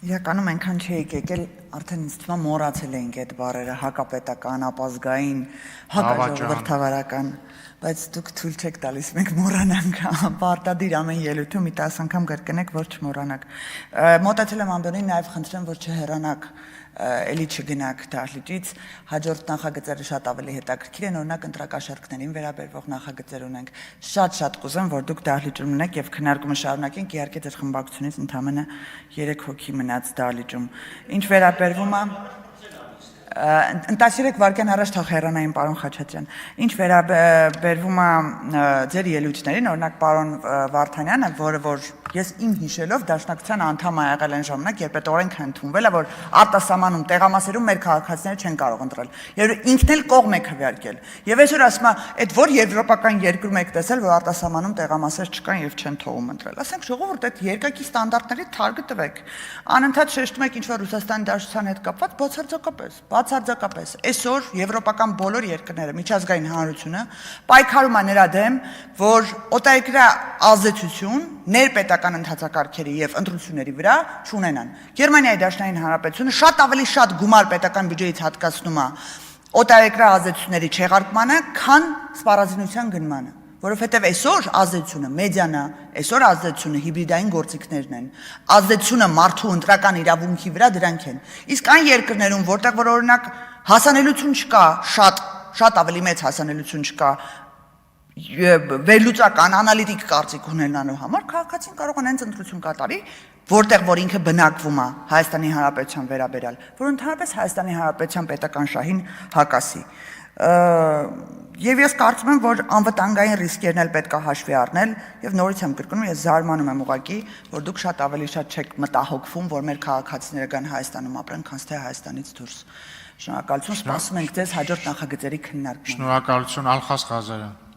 Իրականում այնքան չէիք եկել, արդեն ինձ թվում է մոռացել էինք այդ բառերը հակապետական, ապազգային, հակաժողովրդավարական, բայց դուք թույլ չեք տալիս մենք մոռանանք, պարտադիր ամեն ելույթում մի 10 անգամ կրկնեք, որ չմոռանաք։ Մոտեցել եմ ամբողջին, նաև խնդրեմ, որ չհեռանաք, էլի չգնաք դահլիճից, հաջորդ նախագծերը շատ ավելի հետաքրքիր են, օրինակ ընտրակաշառքներին վերաբերվող նախագծեր ունենք։ Շատ կուզեմ, որ դուք դահլիճում ունեք եւ քննարկումը շարունակենք, իհարկե ձեր խմբակցությունից ընդամենը 3 հոգի մնաց դահլիճում։ Ինչ վերաբերվում է 13 վայրկյան առաջ թող հեռանային պարոն Խաչատրյան։ Ինչ վերաբերվում է ձեր ելույթներին, օրինակ պարոն Վարդանյանը, որը որ ես իմ հիշելով դաշնակցության անդամ ա եղել այն ժամանակ, երբ այդ օրենքը ընդունվել է, որ արտասահմանում տեղամասերում մեր քաղաքացիները չեն կարող ընտրել։ Եվ ինքն էլ կողմ է քվեարկել։ Եվ այսօր ասում է, այդ որ եվրոպական երկրում եք տեսել, որ արտասահմանում տեղամասեր չկան եւ չեն թողում ընտրել։ Ասենք ժողովուրդ այդ երկակի ստանդարտների թարգը տվեք։ Անընդհատ շեշտում եք ինչ որ Ռուսաստանի Դաշնության հետ կապված բացարձակապես այսօր եվրոպական բոլոր երկրները միջազգային հանրությունը պայքարում է նրա դեմ, որ օտարերկրյա ազդեցություն ներպետական ընթացակարգերի եւ ընտրությունների վրա չունենան։ Գերմանիայի Դաշնային Հանրապետությունը շատ ավելի շատ գումար պետական բյուջեից հատկացնում է օտարերկրյա ազդեցությունների չեղարկմանը, քան սպառազինության գնմանը, որովհետեւ այսօր ազդեցությունը մեդիան է, այսօր ազդեցությունը հիբրիդային գործիքներն են, ազդեցությունը մարդու ընտրական իրավունքի վրա դրանք են։ Իսկ այն երկրներում, որտեղ որ օրինակ հասանելիություն չկա, շատ ավելի մեծ հասանելիություն չկա վերլուծական անալիտիկ կարծիք ունենալու համար, քաղաքացին կարող է հենց ընտրություն կատարի, որտեղ որ ինքը բնակվում է Հայաստանի Հանրապետության վերաբերյալ, որ ընդհանրապես Հայաստանի Հանրապետության պետական շահին հակասի։ Եվ ես կարծում եմ, որ անվտանգային ռիսկերն էլ պետք է հաշվի առնել եւ նորից եմ կրկնում, ես զարմանում եմ ուղղակի, որ դուք շատ ավելի շատ չեք մտահոգվում, որ մեր քաղաքացիները գան Հայաստանում ապրեն, քան թե Հայաստանից դուրս։ Շնորհակալություն, սպասում ենք ձեզ հաջորդ նախագծերի քննարկմանը։ Շնորհակալություն, Ալխաս Ղազարյան։